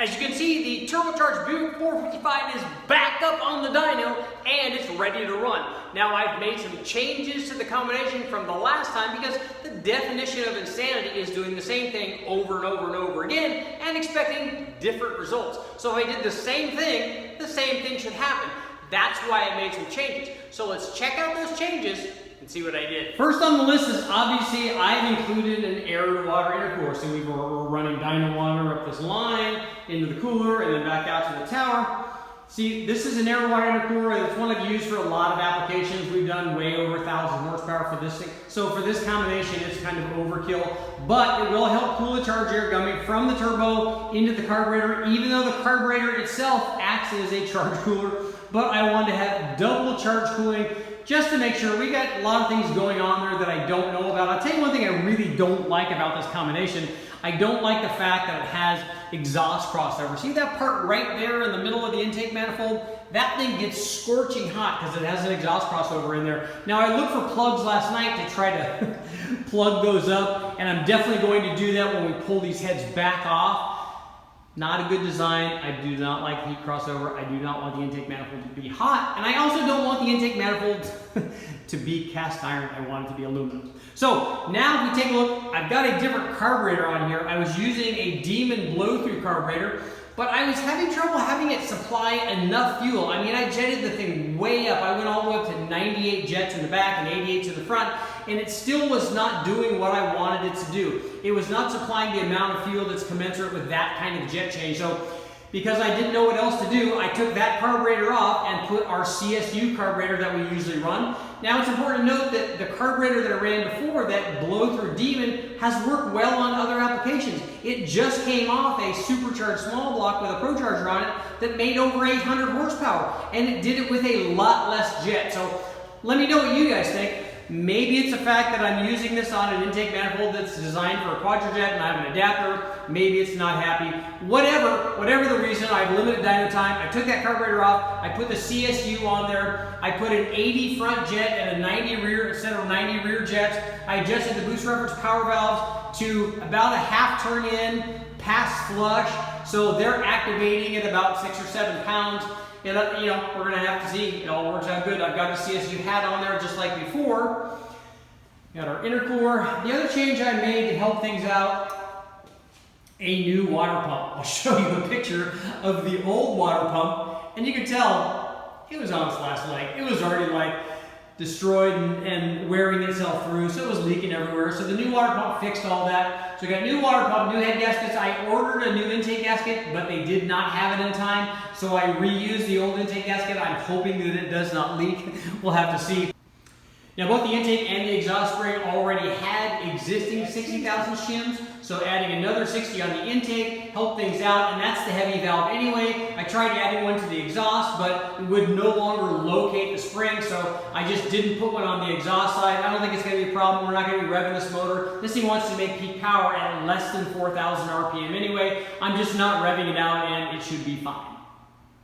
As you can see, the turbocharged Buick 455 is back up on the dyno and it's ready to run. Now I've made some changes to the combination from the last time because the definition of insanity is doing the same thing over and over and over again and expecting different results. So if I did the same thing should happen. That's why I made some changes. So let's check out those changes and see what I did. First on the list is obviously I've included an air-to-water intercooler. So we're running dyno water up this line into the cooler and then back out to the tower. See, this is an air-to-water intercooler. It's one I've used for a lot of applications. We've done way over 1,000 horsepower for this thing. So for this combination, it's kind of overkill, but it will help cool the charged air coming from the turbo into the carburetor, even though the carburetor itself acts as a charge cooler. But I wanted to have double charge cooling just to make sure. We got a lot of things going on there that I don't know about. I'll tell you one thing I really don't like about this combination. I don't like the fact that it has exhaust crossover. See that part right there in the middle of the intake manifold? That thing gets scorching hot because it has an exhaust crossover in there. Now I looked for plugs last night to try to plug those up, and I'm definitely going to do that when we pull these heads back off. Not a good design. I do not like heat crossover. I do not want the intake manifold to be hot. And I also don't want the intake manifold to be cast iron. I want it to be aluminum. So now if we take a look, I've got a different carburetor on here. I was using a Demon blow-through carburetor, but I was having trouble having it supply enough fuel. I mean, I jetted the thing way up. I went all the way up to 98 jets in the back and 88 to the front, and it still was not doing what I wanted it to do. It was not supplying the amount of fuel that's commensurate with that kind of jet change. So because I didn't know what else to do, I took that carburetor off and put our CSU carburetor that we usually run. Now it's important to note that the carburetor that I ran before, that blow-through Demon, has worked well on other applications. It just came off a supercharged small block with a ProCharger on it that made over 800 horsepower, and it did it with a lot less jet. So let me know what you guys think. Maybe it's the fact that I'm using this on an intake manifold that's designed for a quadrojet and I have an adapter. Maybe it's not happy. Whatever the reason, I have limited dyno time. I took that carburetor off. I put the CSU on there. I put an 80 front jet and a 90 rear instead of 90 rear jets. I adjusted the boost reference power valves to about a half turn in, past flush. So they're activating at about 6 or 7 pounds. And you know, we're gonna have to see. It all works out good. I've got the CSU hat on there just like before. Got our intercooler. The other change I made to help things out, a new water pump. I'll show you a picture of the old water pump, and you can tell it was on its last leg. It was already like destroyed and wearing itself through, so it was leaking everywhere. So the new water pump fixed all that. So we got new water pump, new head gaskets. I ordered a new intake gasket, but they did not have it in time. So I reused the old intake gasket. I'm hoping that it does not leak. We'll have to see. Now both the intake and the exhaust spring already had existing 60,000 shims, so adding another 60 on the intake helped things out, and that's the heavy valve anyway. I tried adding one to the exhaust, but it would no longer locate the spring, so I just didn't put one on the exhaust side. I don't think it's going to be a problem. We're not going to be revving this motor. This thing wants to make peak power at less than 4,000 RPM anyway. I'm just not revving it out, and it should be fine.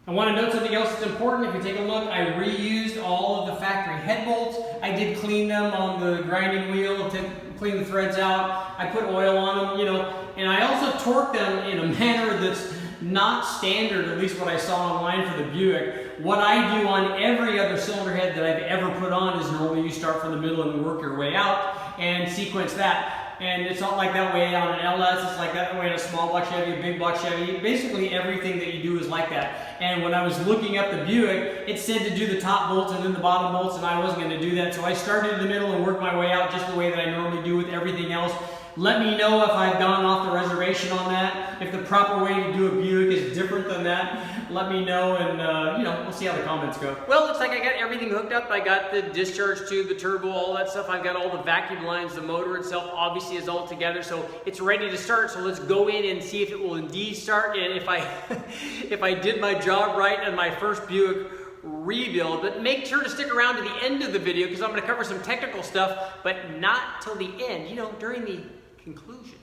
I want to note something else that's important. If you take a look, I reused all of the factory head bolts. I did clean them on the grinding wheel to clean the threads out. I put oil on them, you know, and I also torqued them in a manner that's not standard, at least what I saw online for the Buick. What I do on every other cylinder head that I've ever put on is normally you start from the middle and work your way out and sequence that. And it's not like that way on an LS, it's like that way in a small block Chevy, a big block Chevy. Basically everything that you do is like that. And when I was looking up the Buick, it said to do the top bolts and then the bottom bolts, and I wasn't going to do that. So I started in the middle and worked my way out just the way that I normally do with everything else. Let me know if I've gone off the reservation on that. If the proper way to do a Buick is different than that, let me know, and you know, we'll see how the comments go. Well, it looks like I got everything hooked up. I got the discharge tube, the turbo, all that stuff. I've got all the vacuum lines. The motor itself obviously is all together, so it's ready to start. So let's go in and see if it will indeed start, and if I did my job right on my first Buick rebuild. But make sure to stick around to the end of the video because I'm going to cover some technical stuff, but not till the end, you know, during the conclusion.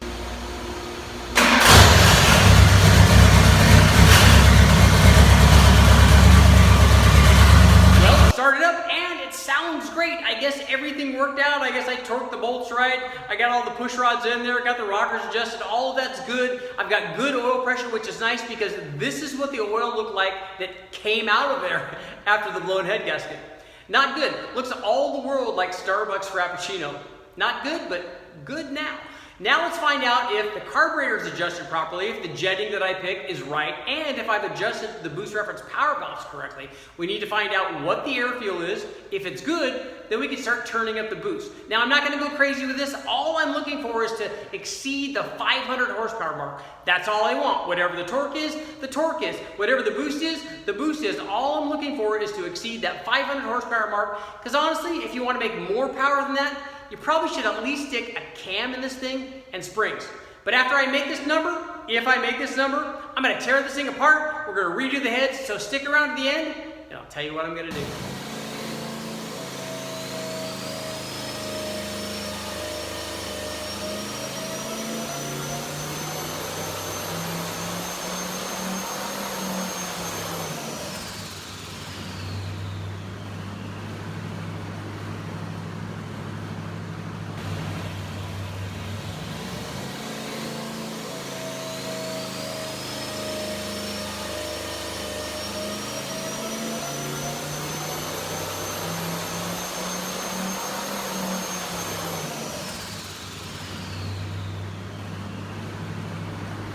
Well, start it up and it sounds sounds great. I guess everything worked out. I guess I torqued the bolts right. I got all the push rods in there, got the rockers adjusted. All of that's good. I've got good oil pressure, which is nice because this is what the oil looked like that came out of there after the blown head gasket. Not good. Looks all the world like Starbucks Frappuccino. Not good, but good now. Now let's find out if the carburetor is adjusted properly, if the jetting that I picked is right, and if I've adjusted the boost reference power valves correctly. We need to find out what the airfeel is. If it's good, then we can start turning up the boost. Now I'm not going to go crazy with this. All I'm looking for is to exceed the 500 horsepower mark. That's all I want. Whatever the torque is, the torque is. Whatever the boost is, the boost is. All I'm looking for is to exceed that 500 horsepower mark, because honestly, if you want to make more power than that, you probably should at least stick a cam in this thing and springs. But after I make this number, if I make this number, I'm going to tear this thing apart. We're going to redo the heads, so stick around to the end, and I'll tell you what I'm going to do.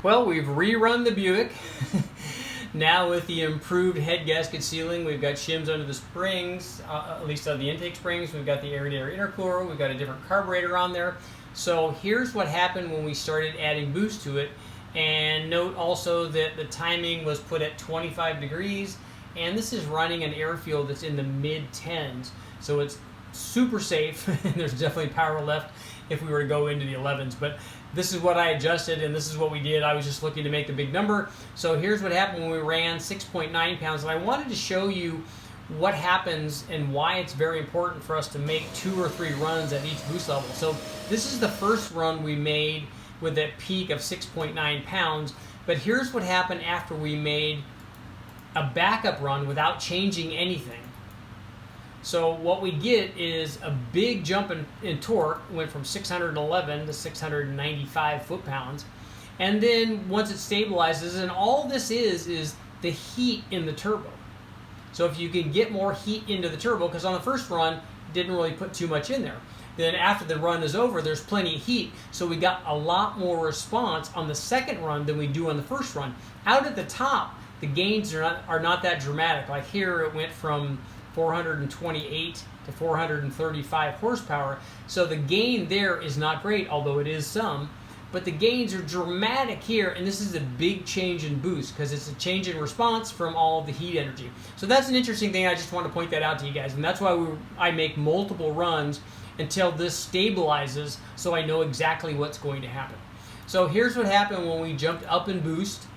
Well, we've rerun the Buick. Now with the improved head gasket sealing, we've got shims under the springs, at least on the intake springs. We've got the air-to-air intercooler. We've got a different carburetor on there. So here's what happened when we started adding boost to it. And note also that the timing was put at 25 degrees. And this is running an airfield that's in the mid-10s. So it's super safe. There's definitely power left if we were to go into the 11s. But this is what I adjusted, and this is what we did. I was just looking to make the big number. So here's what happened when we ran 6.9 pounds. And I wanted to show you what happens and why it's very important for us to make 2 or 3 runs at each boost level. So this is the first run we made with that peak of 6.9 pounds. But here's what happened after we made a backup run without changing anything. So what we get is a big jump in torque. Went from 611 to 695 foot-pounds. And then once it stabilizes, and all this is the heat in the turbo. So if you can get more heat into the turbo, because on the first run, didn't really put too much in there. Then after the run is over, there's plenty of heat. So we got a lot more response on the second run than we do on the first run. Out at the top, the gains are not that dramatic. Like here, it went from 428 to 435 horsepower. So the gain there is not great, although it is some. But the gains are dramatic here, and this is a big change in boost because it's a change in response from all of the heat energy. So that's an interesting thing. I just want to point that out to you guys, and that's why I make multiple runs until this stabilizes so I know exactly what's going to happen. So here's what happened when we jumped up in boost.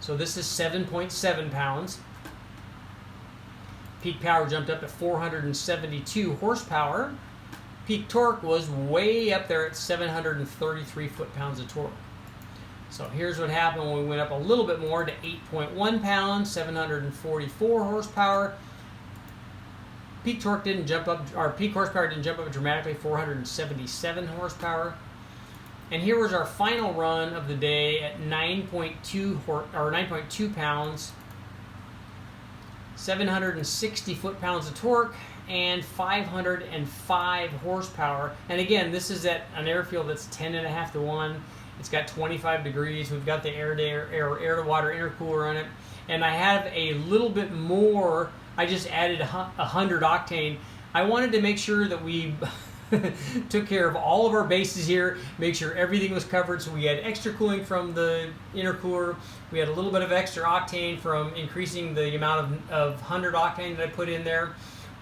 So this is 7.7 pounds. Peak power jumped up to 472 horsepower. Peak torque was way up there at 733 foot-pounds of torque. So here's what happened when we went up a little bit more to 8.1 pounds, 744 horsepower. Peak torque didn't jump up, or peak horsepower didn't jump up dramatically, 477 horsepower. And here was our final run of the day at 9.2 pounds, 760 foot-pounds of torque, and 505 horsepower. And again, this is at an airfield that's 10.5 to 1. It's got 25 degrees. We've got the air-to-water intercooler on it. And I have a little bit more. I just added 100 octane. I wanted to make sure that we took care of all of our bases here, make sure everything was covered. So we had extra cooling from the intercooler. We had a little bit of extra octane from increasing the amount of 100 octane that I put in there.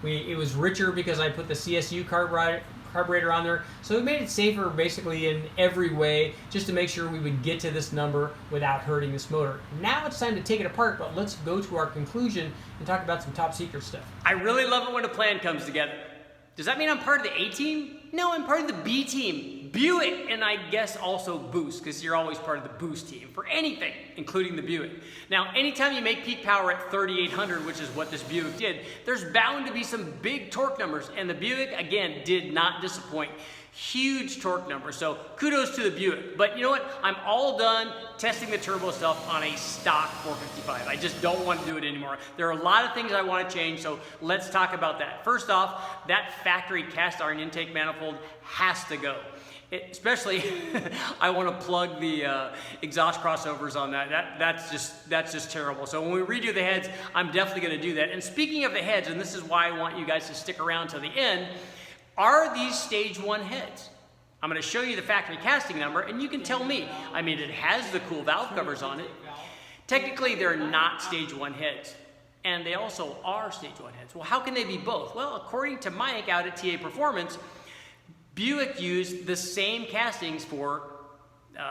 It was richer because I put the CSU carburetor on there. So it made it safer basically in every way, just to make sure we would get to this number without hurting this motor. Now it's time to take it apart, but let's go to our conclusion and talk about some top secret stuff. I really love it when a plan comes together. Does that mean I'm part of the A team? No, I'm part of the B team. Buick, and I guess also Boost, because you're always part of the Boost team for anything. including the Buick. Now, anytime you make peak power at 3,800, which is what this Buick did, there's bound to be some big torque numbers, and the Buick, again, did not disappoint. Huge torque numbers, so kudos to the Buick. But you know what? I'm all done testing the turbo stuff on a stock 455. I just don't want to do it anymore. There are a lot of things I want to change, so let's talk about that. First off, that factory cast iron intake manifold has to go. Especially, I want to plug the exhaust crossovers on that. That's just terrible. So when we redo the heads, I'm definitely going to do that. And speaking of the heads, and this is why I want you guys to stick around to the end, are these stage 1 heads? I'm going to show you the factory casting number, and you can tell me. I mean, it has the cool valve covers on it. Technically, they're not stage 1 heads, and they also are stage 1 heads. Well, how can they be both? Well, according to Mike out at TA Performance, Buick used the same castings for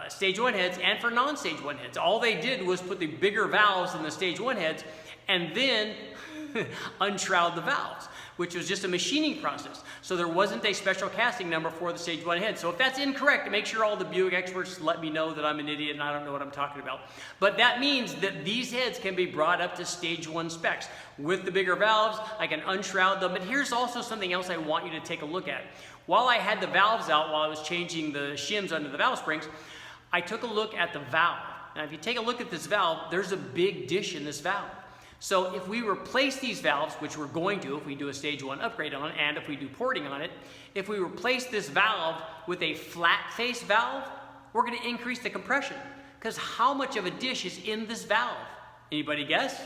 stage 1 heads and for non-stage 1 heads. All they did was put the bigger valves in the stage 1 heads and then unshroud the valves, which was just a machining process. So there wasn't a special casting number for the stage 1 head. So if that's incorrect, make sure all the Buick experts let me know that I'm an idiot and I don't know what I'm talking about. But that means that these heads can be brought up to stage 1 specs. With the bigger valves, I can unshroud them. But here's also something else I want you to take a look at. While I had the valves out, while I was changing the shims under the valve springs, I took a look at the valve. Now if you take a look at this valve, there's a big dish in this valve. So if we replace these valves, which we're going to if we do a stage 1 upgrade on it, and if we do porting on it, if we replace this valve with a flat face valve, we're going to increase the compression. Because how much of a dish is in this valve? Anybody guess?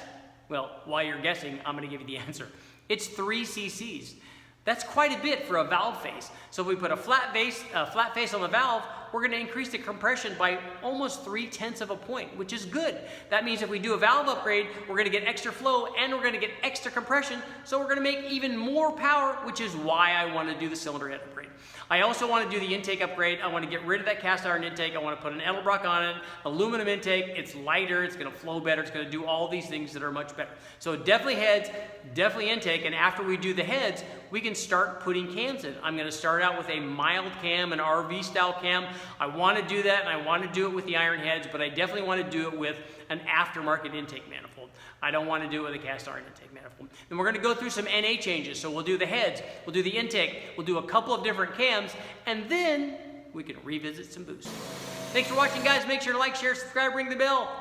Well, while you're guessing, I'm going to give you the answer. It's 3 cc's. That's quite a bit for a valve face. So if we put a flat face on the valve, we're going to increase the compression by almost 0.3 of a point, which is good. That means if we do a valve upgrade, we're going to get extra flow and we're going to get extra compression. So we're going to make even more power, which is why I want to do the cylinder head upgrade. I also want to do the intake upgrade. I want to get rid of that cast iron intake. I want to put an Edelbrock on it, aluminum intake. It's lighter, it's going to flow better, it's going to do all these things that are much better. So definitely heads, definitely intake, and after we do the heads, we can start putting cams in. I'm going to start out with a mild cam, an RV style cam. I want to do that, and I want to do it with the iron heads, but I definitely want to do it with an aftermarket intake manifold. I don't want to do it with a cast iron intake manifold. And we're going to go through some NA changes. So we'll do the heads, we'll do the intake, we'll do a couple of different cams, and then we can revisit some boost. Thanks for watching, guys. Make sure to like, share, subscribe, ring the bell,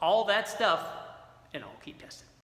all that stuff, and I'll keep testing.